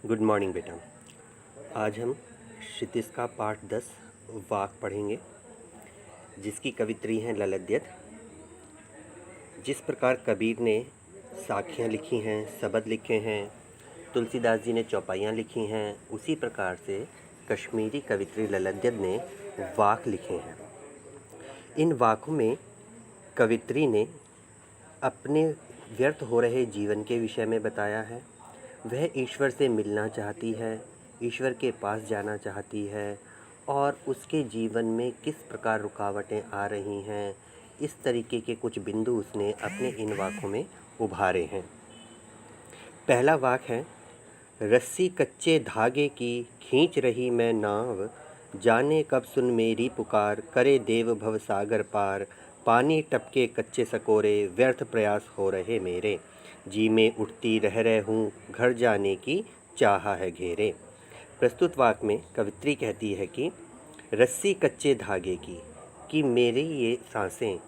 Good morning बेटा। आज हम क्षितिज का पाठ 10 वाक पढ़ेंगे, जिसकी कवित्री हैं ललद्यत। जिस प्रकार कबीर ने साखियाँ लिखी हैं, शबद लिखे हैं, तुलसीदास जी ने चौपाइयाँ लिखी हैं, उसी प्रकार से कश्मीरी कवित्री ललद्यत ने वाक लिखे हैं। इन वाकों में कवित्री ने अपने व्यर्थ हो रहे जीवन के विषय में बताया है। वह ईश्वर से मिलना चाहती है, ईश्वर के पास जाना चाहती है और उसके जीवन में किस प्रकार रुकावटें आ रही हैं, इस तरीके के कुछ बिंदु उसने अपने इन वाकों में उभारे हैं। पहला वाक है, रस्सी कच्चे धागे की खींच रही मैं नाव, जाने कब सुन मेरी पुकार, करे देव भव सागर पार, पानी टपके कच्चे सकोरे, व्यर्थ प्रयास हो रहे मेरे, जी में उठती रह हूँ, घर जाने की चाह है घेरे। प्रस्तुत वाक में कवित्री कहती है कि रस्सी कच्चे धागे की, कि मेरी ये सांसें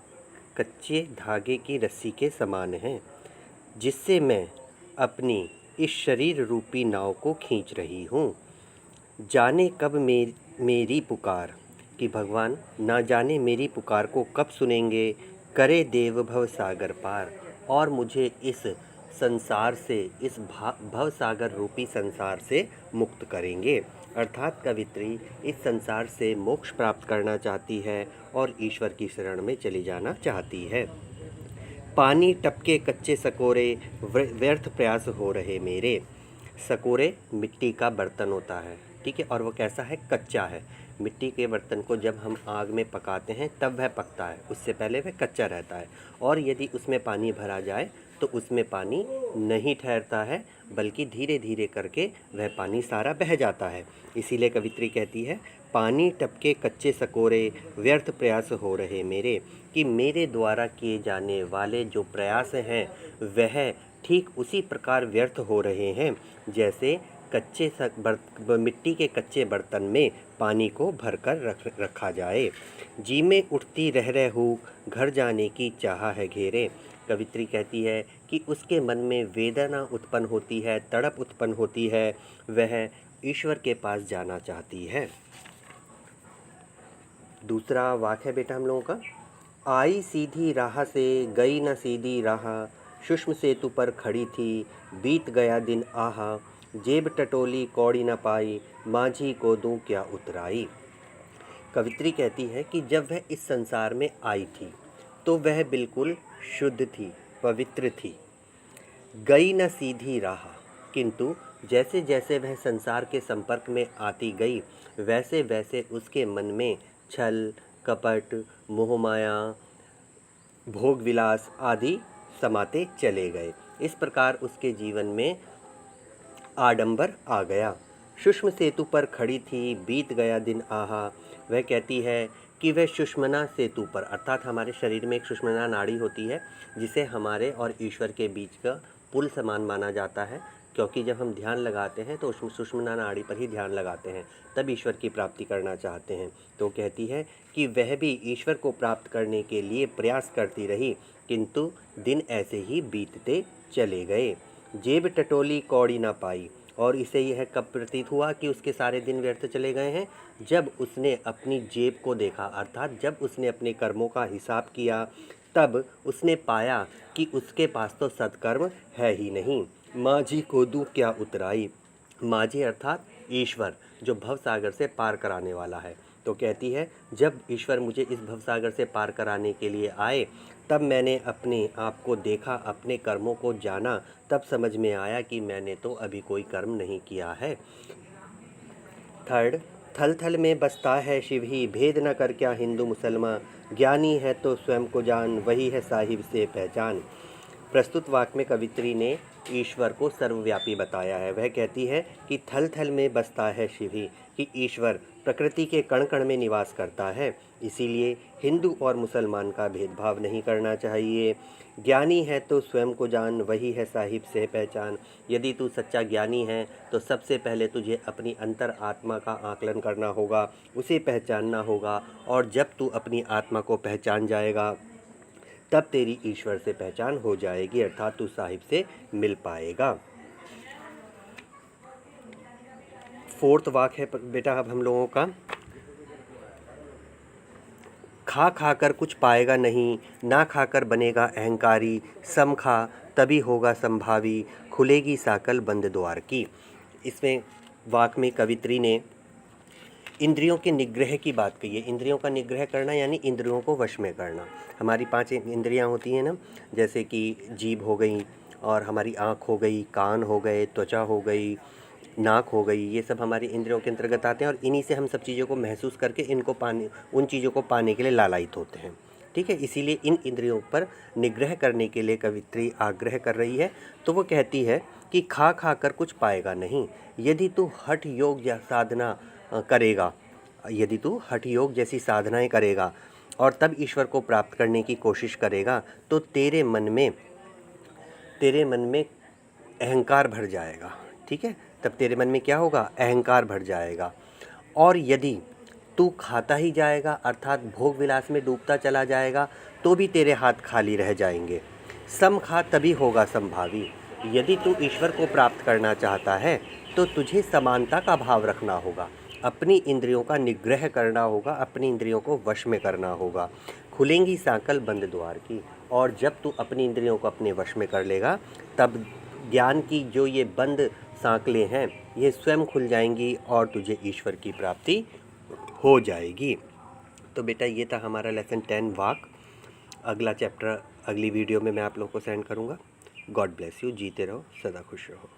कच्चे धागे की रस्सी के समान हैं, जिससे मैं अपनी इस शरीर रूपी नाव को खींच रही हूँ। जाने कब मेरी पुकार, कि भगवान ना जाने मेरी पुकार को कब सुनेंगे, करे देव भव सागर पार, और मुझे इस संसार से, इस भव सागर रूपी संसार से मुक्त करेंगे। अर्थात कवित्री इस संसार से मोक्ष प्राप्त करना चाहती है और ईश्वर की शरण में चली जाना चाहती है। पानी टपके कच्चे सकोरे, व्यर्थ प्रयास हो रहे मेरे। सकोरे मिट्टी का बर्तन होता है, ठीक है, और वो कैसा है, कच्चा है। मिट्टी के बर्तन को जब हम आग में पकाते हैं तब वह पकता है, उससे पहले वह कच्चा रहता है। और यदि उसमें पानी भरा जाए तो उसमें पानी नहीं ठहरता है, बल्कि धीरे धीरे करके वह पानी सारा बह जाता है। इसीलिए कवित्री कहती है, पानी टपके कच्चे सकोरे, व्यर्थ प्रयास हो रहे मेरे, कि मेरे द्वारा किए जाने वाले जो प्रयास हैं वह ठीक उसी प्रकार व्यर्थ हो रहे हैं, जैसे मिट्टी के कच्चे बर्तन में पानी को भरकर रखा जाए। जी में उठती रह हूँ, घर जाने की चाह है घेरे। कवित्री कहती है कि उसके मन में वेदना उत्पन्न होती है, तड़प उत्पन्न होती है, वह ईश्वर के पास जाना चाहती है। दूसरा वाक्य है बेटा हम लोगों का, आई सीधी राह से गई न सीधी राह, सुषम सेतु पर खड़ी थी, बीत गया दिन आहा, जेब टटोली कौड़ी न पाई, माझी को दूं क्या उतराई। कवित्री कहती है कि जब वह इस संसार में आई थी तो वह बिल्कुल शुद्ध थी, पवित्र थी, गई न सीधी राह, किंतु जैसे जैसे वह संसार के संपर्क में आती गई वैसे वैसे उसके मन में छल, कपट, मोहमाया, भोग विलास आदि समाते चले गए। इस प्रकार उसके जीवन में आडंबर आ गया। सुषम सेतु पर खड़ी थी, बीत गया दिन आहा। वह कहती है कि वह सुषमना सेतु पर, अर्थात हमारे शरीर में एक सुषमना नाड़ी होती है, जिसे हमारे और ईश्वर के बीच का पुल समान माना जाता है, क्योंकि जब हम ध्यान लगाते हैं तो उस सुषमना नाड़ी पर ही ध्यान लगाते हैं, तब ईश्वर की प्राप्ति करना चाहते हैं। तो कहती है कि वह भी ईश्वर को प्राप्त करने के लिए प्रयास करती रही, किंतु दिन ऐसे ही बीतते चले गए। जेब टटोली कौड़ी ना पाई, और इसे यह कब प्रतीत हुआ कि उसके सारे दिन व्यर्थ चले गए हैं, जब उसने अपनी जेब को देखा, अर्थात जब उसने अपने कर्मों का हिसाब किया, तब उसने पाया कि उसके पास तो सत्कर्म है ही नहीं। माझी को दूं क्या उतराई। माझी अर्थात ईश्वर, जो भवसागर से पार कराने वाला है। तो कहती है, जब ईश्वर मुझे इस भवसागर से पार कराने के लिए आए, तब मैंने अपने आप को देखा, अपने कर्मों को जाना, तब समझ में आया कि मैंने तो अभी कोई कर्म नहीं किया है। थर्ड, थल थल में बसता है शिव ही, भेद न कर क्या हिंदू मुसलमान, ज्ञानी है तो स्वयं को जान, वही है साहिब से पहचान। प्रस्तुत वाक्य में कवित्री ने ईश्वर को सर्वव्यापी बताया है। वह कहती है कि थल थल में बसता है शिव ही, कि ईश्वर प्रकृति के कण कण में निवास करता है, इसीलिए हिंदू और मुसलमान का भेदभाव नहीं करना चाहिए। ज्ञानी है तो स्वयं को जान, वही है साहिब से पहचान। यदि तू सच्चा ज्ञानी है तो सबसे पहले तुझे अपनी अंतर आत्मा का आकलन करना होगा, उसे पहचानना होगा, और जब तू अपनी आत्मा को पहचान जाएगा तब तेरी ईश्वर से पहचान हो जाएगी, अर्थात तू साहिब से मिल पाएगा। फोर्थ वाक है बेटा अब हम लोगों का, खा खाकर कुछ पाएगा नहीं, ना खाकर बनेगा अहंकारी, सम खा तभी होगा संभावी, खुलेगी साकल बंद द्वार की। इसमें वाक में कवित्री ने इंद्रियों के निग्रह की बात कही है। इंद्रियों का निग्रह करना यानी इंद्रियों को वश में करना। हमारी 5 इंद्रियां होती हैं ना, जैसे कि जीभ हो गई, और हमारी आँख हो गई, कान हो गए, त्वचा हो गई, नाक हो गई, ये सब हमारी इंद्रियों के अंतर्गत आते हैं और इन्हीं से हम सब चीज़ों को महसूस करके इनको पाने, उन चीज़ों को पाने के लिए लालायित होते हैं। ठीक है, इसीलिए इन इंद्रियों पर निग्रह करने के लिए कवित्री आग्रह कर रही है। तो वो कहती है कि खा खा कर कुछ पाएगा नहीं, यदि तू हठ योग या साधना करेगा, यदि तू हठ योग जैसी साधनाएं करेगा और तब ईश्वर को प्राप्त करने की कोशिश करेगा, तो तेरे मन में अहंकार भर जाएगा। ठीक है, तब तेरे मन में क्या होगा? अहंकार भर जाएगा। और यदि तू खाता ही जाएगा, अर्थात भोग विलास में डूबता चला जाएगा, तो भी तेरे हाथ खाली रह जाएंगे। सम खा तभी होगा संभावी। यदि तू ईश्वर को प्राप्त करना चाहता है तो तुझे समानता का भाव रखना होगा, अपनी इंद्रियों का निग्रह करना होगा, अपनी इंद्रियों को वश में करना होगा। खुलेंगी साकल बंद द्वार की, और जब तू अपनी इंद्रियों को अपने वश में कर लेगा, तब ज्ञान की जो ये बंद सांकलें हैं ये स्वयं खुल जाएंगी और तुझे ईश्वर की प्राप्ति हो जाएगी। तो बेटा ये था हमारा लेसन 10 वाक। अगला चैप्टर अगली वीडियो में मैं आप लोगों को सेंड करूँगा। God bless you. जीते रहो, सदा खुश रहो।